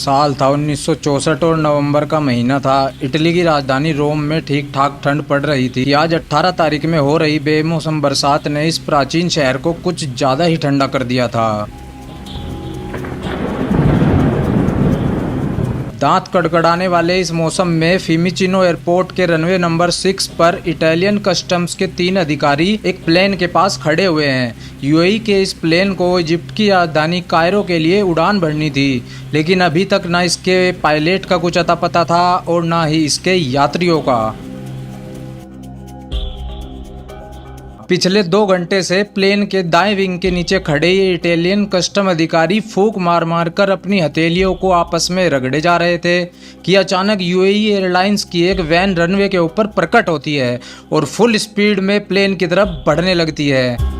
साल था 1964 और नवंबर का महीना था। इटली की राजधानी रोम में ठीक ठाक ठंड पड़ रही थी। आज 18 तारीख में हो रही बेमौसम बरसात ने इस प्राचीन शहर को कुछ ज्यादा ही ठंडा कर दिया था। दांत कड़कड़ाने वाले इस मौसम में फिमिचिनो एयरपोर्ट के रनवे नंबर 6 पर इटालियन कस्टम्स के 3 अधिकारी एक प्लेन के पास खड़े हुए हैं। यूएई के इस प्लेन को इजिप्ट की राजधानी कायरो के लिए उड़ान भरनी थी, लेकिन अभी तक ना इसके पायलट का कुछ अता पता था और ना ही इसके यात्रियों का। पिछले 2 घंटे से प्लेन के दाएं विंग के नीचे खड़े ये इटालियन कस्टम अधिकारी फूंक मार मार कर अपनी हथेलियों को आपस में रगड़े जा रहे थे कि अचानक यूएई एयरलाइंस की एक वैन रनवे के ऊपर प्रकट होती है और फुल स्पीड में प्लेन की तरफ बढ़ने लगती है।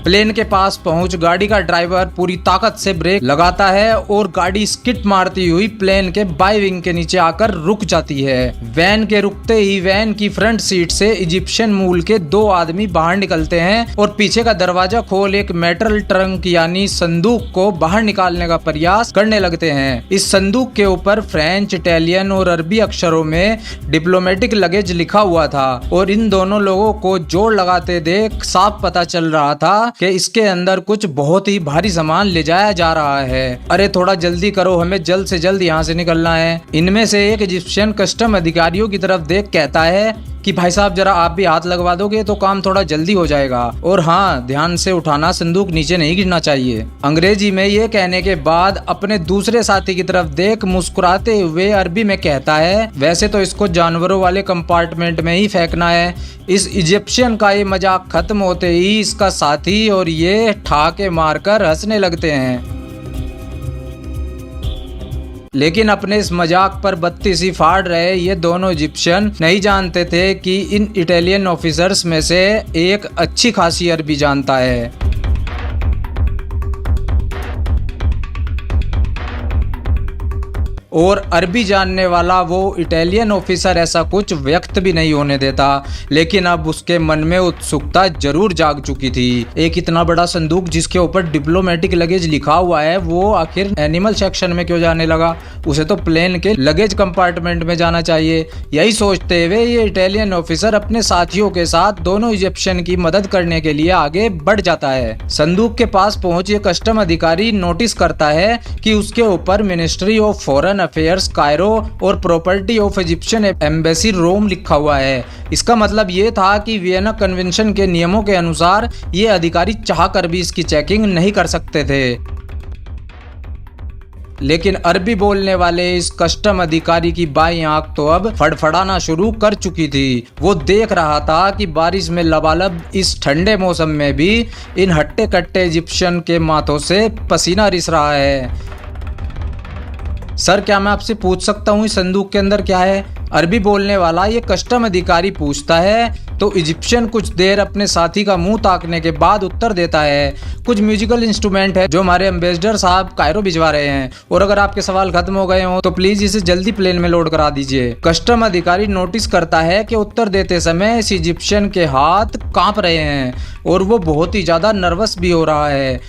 प्लेन के पास पहुंच गाड़ी का ड्राइवर पूरी ताकत से ब्रेक लगाता है और गाड़ी स्किट मारती हुई प्लेन के बाई विंग के नीचे आकर रुक जाती है। वैन के रुकते ही वैन की फ्रंट सीट से इजिप्शियन मूल के 2 आदमी बाहर निकलते हैं और पीछे का दरवाजा खोल एक मेटल ट्रंक यानी संदूक को बाहर निकालने का प्रयास करने लगते हैं। इस संदूक के ऊपर फ्रेंच, इटालियन और अरबी अक्षरों में डिप्लोमेटिक लगेज लिखा हुआ था और इन दोनों लोगों को जोड़ लगाते देख साफ पता चल रहा था कि इसके अंदर कुछ बहुत ही भारी सामान ले जाया जा रहा है। अरे थोड़ा जल्दी करो, हमें जल्द से जल्द यहाँ से निकलना है। इनमें से एक इजिप्शियन कस्टम अधिकारियों की तरफ देख कहता है कि भाई साहब जरा आप भी हाथ लगवा दोगे तो काम थोड़ा जल्दी हो जाएगा, और हाँ ध्यान से उठाना, संदूक नीचे नहीं गिरना चाहिए। अंग्रेजी में ये कहने के बाद अपने दूसरे साथी की तरफ देख मुस्कुराते हुए अरबी में कहता है, वैसे तो इसको जानवरों वाले कंपार्टमेंट में ही फेंकना है। इस इजिप्शियन का ये मजाक खत्म होते ही इसका साथी और ये ठाके मारकर हंसने लगते हैं, लेकिन अपने इस मजाक पर बत्ती सी फाड़ रहे ये दोनों इजिप्शियन नहीं जानते थे कि इन इटालियन ऑफिसर्स में से एक अच्छी खासी अरबी जानता है। और अरबी जानने वाला वो इटालियन ऑफिसर ऐसा कुछ व्यक्त भी नहीं होने देता, लेकिन अब उसके मन में उत्सुकता जरूर जाग चुकी थी। एक इतना बड़ा संदूक जिसके ऊपर डिप्लोमेटिक लगेज लिखा हुआ है, वो आखिर एनिमल सेक्शन में क्यों जाने लगा? उसे तो प्लेन के लगेज कंपार्टमेंट में जाना चाहिए। यही सोचते हुए ये इटालियन ऑफिसर अपने साथियों के साथ दोनों इजिप्शियन की मदद करने के लिए आगे बढ़ जाता है। संदूक के पास पहुंच ये कस्टम अधिकारी नोटिस करता है कि उसके ऊपर ministry of foreign affairs Cairo और प्रॉपर्टी ऑफ इजिप्शियन एम्बेसी रोम लिखा हुआ है। इसका मतलब ये था कि वियना कन्वेंशन के नियमों के अनुसार ये अधिकारी चाहकर भी इसकी चेकिंग नहीं कर सकते थे। लेकिन अरबी बोलने वाले इस कस्टम अधिकारी की बाईं आंख तो अब फड़फड़ाना शुरू कर चुकी थी। वो देख रहा था कि बारिश में लबालब इस ठंडे मौसम में भी इन हट्टे कट्टे इजिप्शियन के माथों से पसीना रिस रहा है। सर क्या मैं आपसे पूछ सकता हूँ इस संदूक के अंदर क्या है? अरबी बोलने वाला ये कस्टम अधिकारी पूछता है तो इजिप्शियन कुछ देर अपने साथी का मुंह ताकने के बाद उत्तर देता है, कुछ म्यूजिकल इंस्ट्रूमेंट है जो हमारे एम्बेसडर साहब कायरो भिजवा रहे हैं, और अगर आपके सवाल खत्म हो गए हो तो प्लीज इसे जल्दी प्लेन में लोड करा दीजिए। कस्टम अधिकारी नोटिस करता है कि उत्तर देते समय इस इजिप्शियन के हाथ कांप रहे हैं और वो बहुत ही ज्यादा नर्वस भी हो रहा है।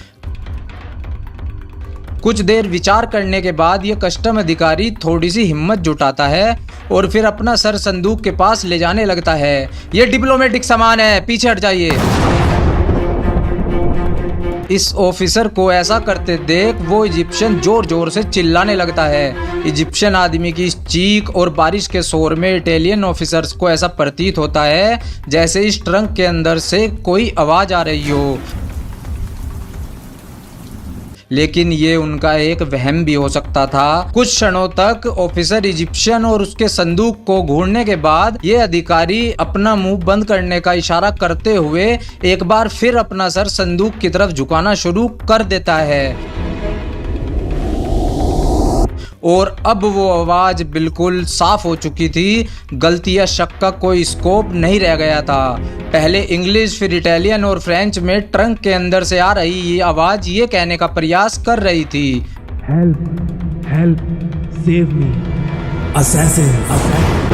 कुछ देर विचार करने के बाद ये कस्टम अधिकारी थोड़ी सी हिम्मत जुटाता है और फिर अपना सर संदूक के पास ले जाने लगता है। ये डिप्लोमेटिक सामान है, पीछे हट जाइए। इस ऑफिसर को ऐसा करते देख वो इजिप्शियन जोर जोर से चिल्लाने लगता है। इजिप्शियन आदमी की इस चीख और बारिश के शोर में इटालियन ऑफिसर्स को ऐसा प्रतीत होता है जैसे इस ट्रंक के अंदर से कोई आवाज आ रही हो, लेकिन ये उनका एक वहम भी हो सकता था। कुछ क्षणों तक ऑफिसर इजिप्शियन और उसके संदूक को घूरने के बाद ये अधिकारी अपना मुंह बंद करने का इशारा करते हुए एक बार फिर अपना सर संदूक की तरफ झुकाना शुरू कर देता है और अब वो आवाज बिल्कुल साफ हो चुकी थी। गलती या शक का कोई स्कोप नहीं रह गया था। पहले इंग्लिश फिर इटालियन और फ्रेंच में ट्रंक के अंदर से आ रही ये आवाज ये कहने का प्रयास कर रही थी, help help save me assassin.